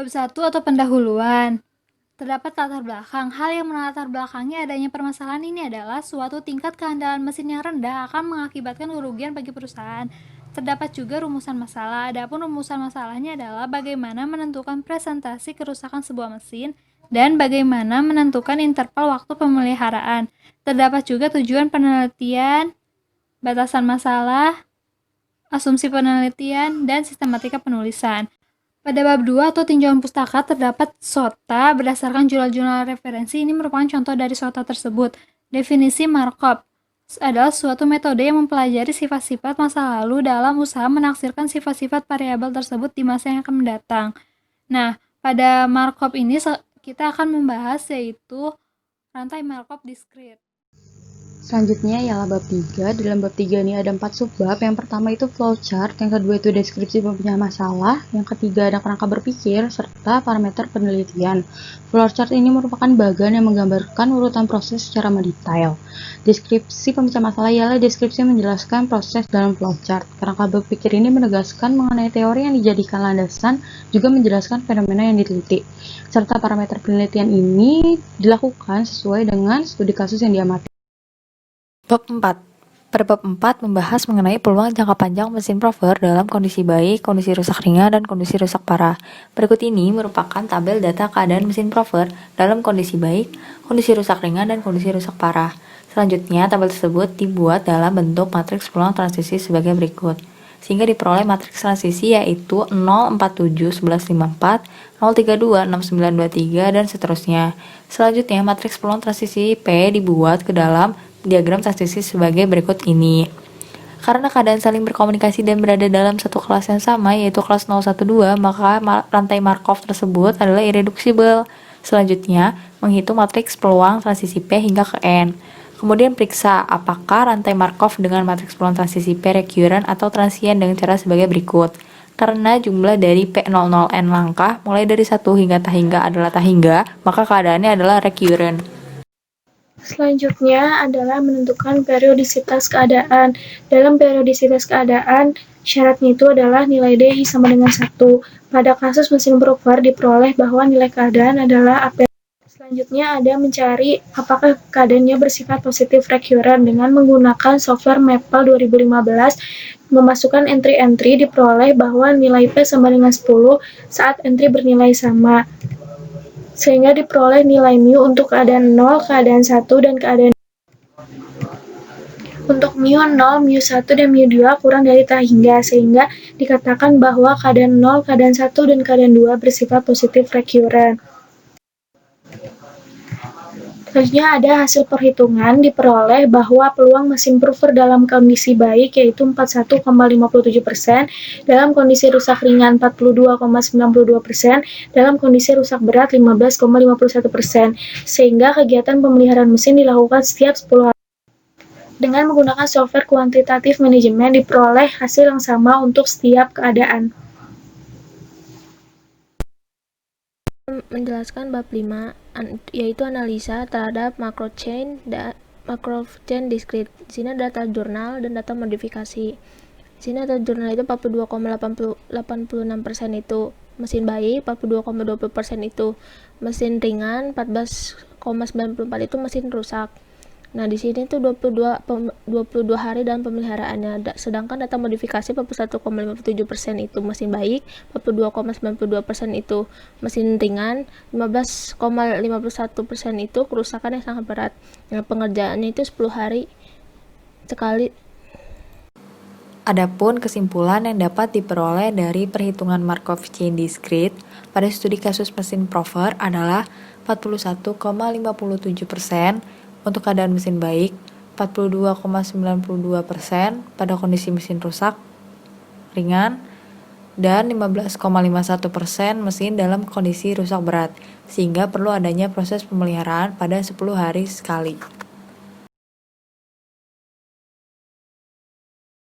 Bab 1 atau pendahuluan. Terdapat latar belakang. Hal yang melatar belakangi adanya permasalahan ini adalah suatu tingkat keandalan mesin yang rendah akan mengakibatkan kerugian bagi perusahaan. Terdapat juga rumusan masalah. Adapun rumusan masalahnya adalah bagaimana menentukan presentasi kerusakan sebuah mesin dan bagaimana menentukan interval waktu pemeliharaan. Terdapat juga tujuan penelitian, batasan masalah, asumsi penelitian, dan sistematika penulisan. Pada bab 2 atau tinjauan pustaka terdapat SOTA berdasarkan jurnal-jurnal referensi. Ini merupakan contoh dari SOTA tersebut. Definisi Markov adalah suatu metode yang mempelajari sifat-sifat masa lalu dalam usaha menaksirkan sifat-sifat variabel tersebut di masa yang akan mendatang. Nah, pada Markov ini kita akan membahas yaitu rantai Markov diskrit. Selanjutnya ialah bab 3. Dalam bab 3 ini ada 4 subbab. Yang pertama itu flowchart, yang kedua itu deskripsi punya masalah, yang ketiga ada kerangka berpikir, serta parameter penelitian. Flowchart ini merupakan bagan yang menggambarkan urutan proses secara mendetail. Deskripsi pemecah masalah ialah deskripsi menjelaskan proses dalam flowchart. Kerangka berpikir ini menegaskan mengenai teori yang dijadikan landasan, juga menjelaskan fenomena yang diteliti. Serta parameter penelitian ini dilakukan sesuai dengan studi kasus yang diamati. Bab 4. Pada bab 4 membahas mengenai peluang jangka panjang mesin prover dalam kondisi baik, kondisi rusak ringan, dan kondisi rusak parah. Berikut ini merupakan tabel data keadaan mesin prover dalam kondisi baik, kondisi rusak ringan, dan kondisi rusak parah. Selanjutnya, tabel tersebut dibuat dalam bentuk matriks peluang transisi sebagai berikut. Sehingga diperoleh matriks transisi yaitu 047 1154, 032 6923, dan seterusnya. Selanjutnya, matriks peluang transisi P dibuat ke dalam diagram transisi sebagai berikut ini. Karena keadaan saling berkomunikasi dan berada dalam satu kelas yang sama, yaitu kelas 012, maka rantai Markov tersebut adalah irreducible. Selanjutnya, menghitung matriks peluang transisi P hingga ke N. Kemudian periksa apakah rantai Markov dengan matriks peluang transisi P recurrent atau transient dengan cara sebagai berikut. Karena jumlah dari P00N langkah mulai dari 1 hingga tak hingga adalah tak hingga, maka keadaannya adalah recurrent. Selanjutnya adalah menentukan periodisitas keadaan. Dalam periodisitas keadaan, syaratnya itu adalah nilai D sama dengan 1. Pada kasus mesin prover diperoleh bahwa nilai keadaan adalah AP. Selanjutnya ada mencari apakah keadaannya bersifat positif recurrent dengan menggunakan software Maple 2015. Memasukkan entry-entry diperoleh bahwa nilai P sama dengan 10 saat entry bernilai sama. Sehingga diperoleh nilai mu untuk keadaan 0, keadaan 1, dan keadaan 2. Untuk mu 0, mu 1, dan mu 2 kurang dari tak hingga, sehingga dikatakan bahwa keadaan 0, keadaan 1, dan keadaan 2 bersifat positif recurrent. Selanjutnya ada hasil perhitungan diperoleh bahwa peluang mesin prover dalam kondisi baik yaitu 41,57%, dalam kondisi rusak ringan 42,92%, dalam kondisi rusak berat 15,51%, sehingga kegiatan pemeliharaan mesin dilakukan setiap 10 hari. Dengan menggunakan software kuantitatif manajemen diperoleh hasil yang sama untuk setiap keadaan. Menjelaskan bab 5 yaitu analisa terhadap macro chain discrete. Di sini data jurnal dan data modifikasi. Di sini data jurnal itu 42,86% itu mesin baik, 42,20% itu mesin ringan, 14,94 itu mesin rusak. Nah, di sini tuh 22 hari dalam pemeliharaannya. Sedangkan data modifikasi 41,57% itu mesin baik, 42,92% itu mesin ringan, 15,51% itu kerusakan yang sangat berat. Nah, pengerjaannya itu 10 hari sekali. Adapun kesimpulan yang dapat diperoleh dari perhitungan Markov chain discrete pada studi kasus mesin prover adalah 41,57% untuk keadaan mesin baik, 42,92% pada kondisi mesin rusak ringan, dan 15,51% mesin dalam kondisi rusak berat, sehingga perlu adanya proses pemeliharaan pada 10 hari sekali.